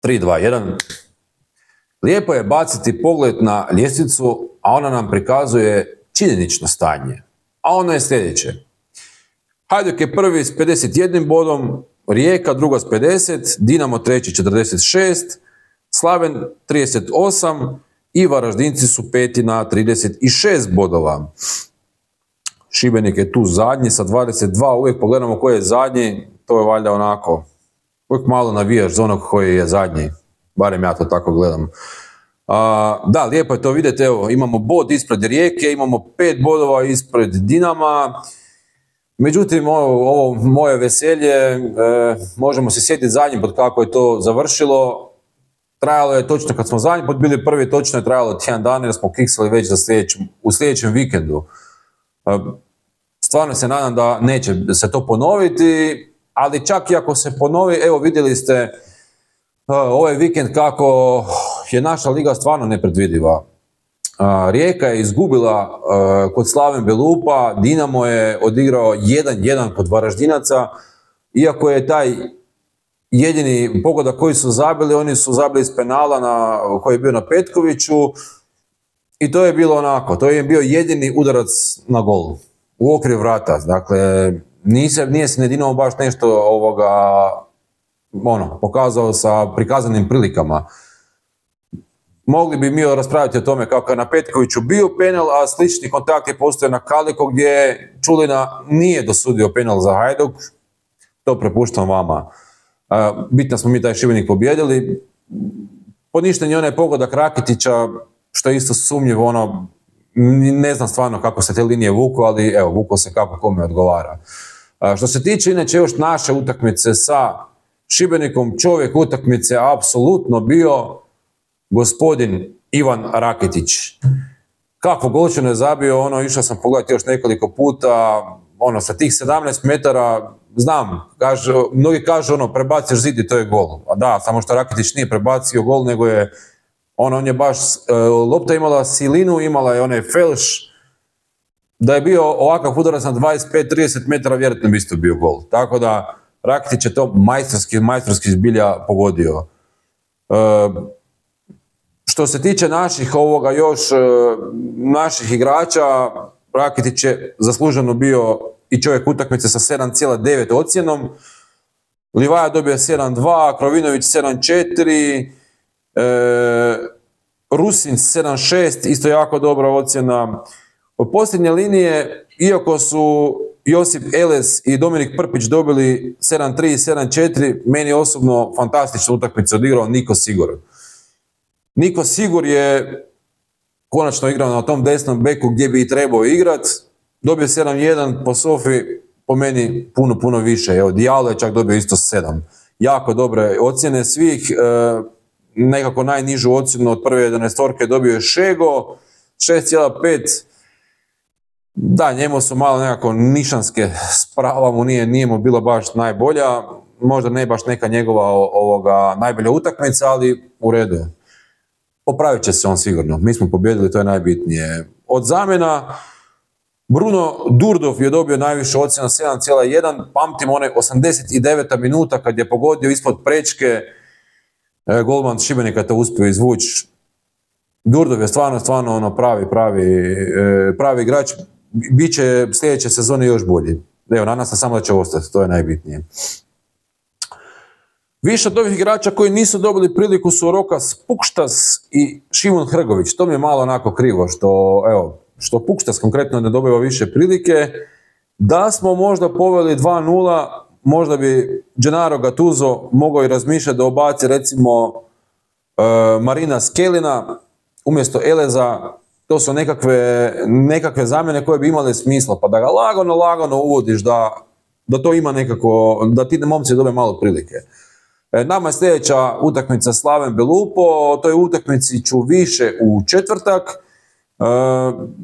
3, 2, 1. Lijepo je baciti pogled na ljestvicu, a ona nam prikazuje činjenično stanje. A ono je sljedeće. Hajduk je prvi s 51 bodom, Rijeka druga s 50, Dinamo treći 46, Slaven 38 i Varaždinci su peti na 36 bodova. Šibenik je tu zadnji sa 22, uvijek pogledamo ko je zadnji, to je valjda onako, uvijek malo navijaš za onog koji je zadnji, barem ja to tako gledam. Da, lijepo je to vidjeti, evo, imamo bod ispred Rijeke, imamo 5 bodova ispred Dinama, međutim, ovo moje veselje, možemo se sjetiti zadnji put kako je to završilo. Trajalo je točno, kad smo zadnji put bili prvi, točno je trajalo tjedan dana jer smo kiksali već u sljedećem vikendu. Stvarno se nadam da neće se to ponoviti, ali čak i ako se ponovi, evo vidjeli ste ovaj vikend kako je naša liga stvarno nepredvidiva. Rijeka je izgubila kod Slaven Belupa, Dinamo je odigrao 1-1 kod Varaždinaca, iako je taj jedini pogodak koji su zabili, oni su zabili iz penala koji je bio na Petkoviću i to je bilo onako, to je bio jedini udarac na gol, u okvir vrata, dakle nije se Dinamo baš nešto pokazao sa prikazanim prilikama. Mogli bi mi raspraviti o tome kako je na Petkoviću bio penal, a slični kontakti postoje na Kaliko gdje Čulina nije dosudio penal za Hajduk. To prepuštam vama. Bitno smo mi taj Šibenik pobjedili. Poništen je onaj pogodak Rakitića, što je isto sumnjivo, ne znam stvarno kako se te linije vuku, ali evo, vuko se kako kome odgovara. Što se tiče inače još naše utakmice sa Šibenikom, čovjek utakmice apsolutno bio gospodin Ivan Rakitić. Kakvo golčino je zabio, išao sam pogledati još nekoliko puta, sa tih 17 metara, znam, mnogi kažu, prebaciš zid i to je gol. A da, samo što Rakitić nije prebacio gol, nego je, on je baš, lopta imala silinu, imala je onaj felš, da je bio ovakav udarac na 25-30 metara, vjerojatno bi isto bio gol. Tako da, Rakitić je to majstorski zbilja pogodio. Što se tiče naših naših igrača, Rakitić je zasluženo bio i čovjek utakmice sa 7,9 ocjenom. Livaja dobio 7,2, Krovinović 7,4, Rusin 7,6, isto jako dobra ocjena. Od posljednje linije, iako su Josip Eles i Dominik Prpić dobili 7,3 i 7,4, meni osobno fantastičnu utakmicu odigrao Niko Sigur. Niko Sigur je konačno igrao na tom desnom beku gdje bi i trebao igrat. Dobio 7,1, po Sofi po meni puno više. Evo, Diallo je čak dobio isto 7. Jako dobre ocjene svih. Nekako najnižu ocjenu od prve 11 dobio je Šego, 6,5. Da, njemu su malo nekako nišanske sprava, nije mu bilo baš najbolja. Možda ne baš neka njegova najbolja utakmica, ali u redu. Popravit će se on sigurno. Mi smo pobjedili, to je najbitnije. Od zamjena, Bruno Durdov je dobio najviše ocjena 7,1. Pamtim one 89. minuta kad je pogodio ispod prečke. Golman Šibenika to uspio izvući. Durdov je stvarno pravi igrač. Biće sljedeće sezone još bolji. Evo, nadam se samo da će ostati, to je najbitnije. Više od ovih igrača koji nisu dobili priliku su Rokas Pukštas i Šimon Hrgović. To mi je malo onako krivo, što Pukštas konkretno ne dobiva više prilike. Da smo možda poveli 2-0, možda bi Gennaro Gattuso mogao i razmišljati da obaci recimo Marina Skelina umjesto Eleza. To su nekakve zamjene koje bi imale smisla, pa da ga lagano uvodiš, da to ima nekako, da ti momci dobe malo prilike. Nama je sljedeća utakmica Slaven Belupo, to je utakmici ću više u četvrtak.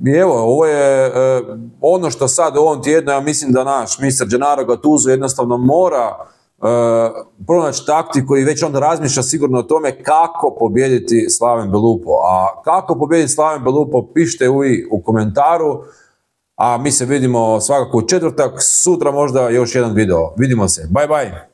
I evo, ovo je ono što sad u ovom tjednu, ja mislim da naš mister Gennaro Gattuso jednostavno mora pronaći taktiku i već onda razmišlja sigurno o tome kako pobijediti Slaven Belupo. A kako pobijediti Slaven Belupo, pišite u komentaru, a mi se vidimo svakako u četvrtak, sutra možda još jedan video. Vidimo se, bye bye!